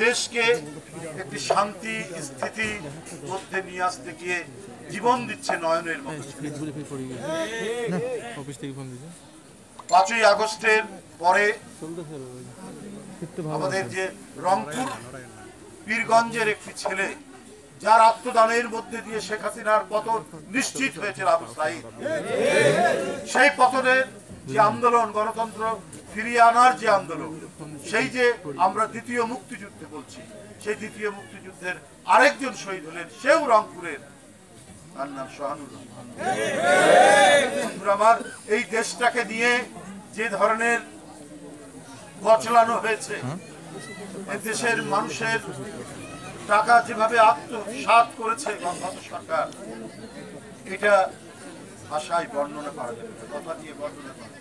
দেশকে একটি শান্তি স্থিতি মধ্যে নিয়ে আসতে গিয়ে জীবন দিচ্ছে নয়নের মতো। 5ই আগস্টের পরে আমাদের যে রংপুর পীরগঞ্জের একটি ছেলে, যার আত্মদানের মধ্যে দিয়ে শেখ হাসিনার পতন নিশ্চিত হয়েছে, আবু সাঈদ, সেই পতনের যে আন্দোলন, গণতন্ত্র ফিরিয়ে আনার যে আন্দোলন, সেই যে আমরা দ্বিতীয় মুক্তিযুদ্ধে বলছি, সেই দ্বিতীয় মুক্তিযুদ্ধের আরেকজন শহীদ হলেন, সেও রংপুরের, তার নাম সোহানুর রহমান। আমার এই দেশটাকে নিয়ে যে ধরনের গছলানো হয়েছে, দেশের মানুষের টাকা যেভাবে আত্মসাৎ করেছে গত সরকার, এটা ভাষায় বর্ণনা করা যাবে, কথা দিয়ে বর্ণনা করা।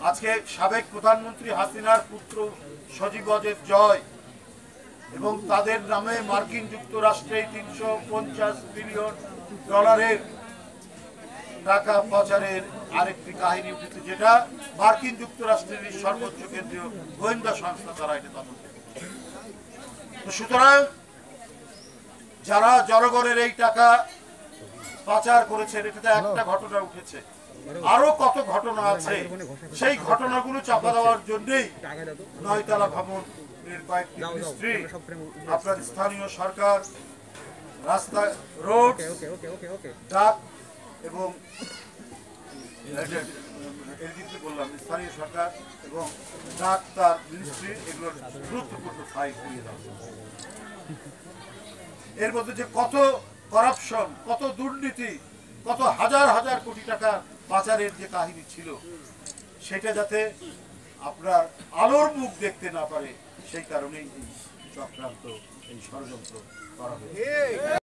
আজকে সাবেক প্রধানমন্ত্রী হাসিনার পুত্র সজীব ওয়াজেদ জয় এবং তাদের নামে মার্কিন যুক্তরাষ্ট্রে $350 বিলিয়ন টাকা পাচারের আরেকটি কাহিনী উঠেছে, যেটা মার্কিন যুক্তরাষ্ট্রের সর্বোচ্চ কেন্দ্রীয় গোয়েন্দা সংস্থা তারা এটা তদন্ত করছে। সুতরাং যারা জনগণের এই টাকা পাচার করেছেন, এটাতে একটা ঘটনা উঠেছে, আরো কত ঘটনা আছে। সেই ঘটনাগুলো চাপা দেওয়ার জন্যই 9 তলা ভবনের কয়েকটি মিস্ত্রি, আপনার স্থানীয় সরকার, রাস্তা, রোড, ডাক এবং বললাম স্থানীয় সরকার এবং ডাক, তার মিনিস্ট্রি, এগুলোর গুরুত্বপূর্ণ ফাইল ফিরিয়ে দেওয়া। এর মধ্যে যে কত করাপশন, কত দুর্নীতি, কত হাজার হাজার কোটি টাকা পাচারের যে কাহিনী ছিল, সেটা যাতে আপনার আলোর মুখ দেখতে না পারে, সেই কারণেই এই চক্রান্ত, এই ষড়যন্ত্র করা হয়েছে।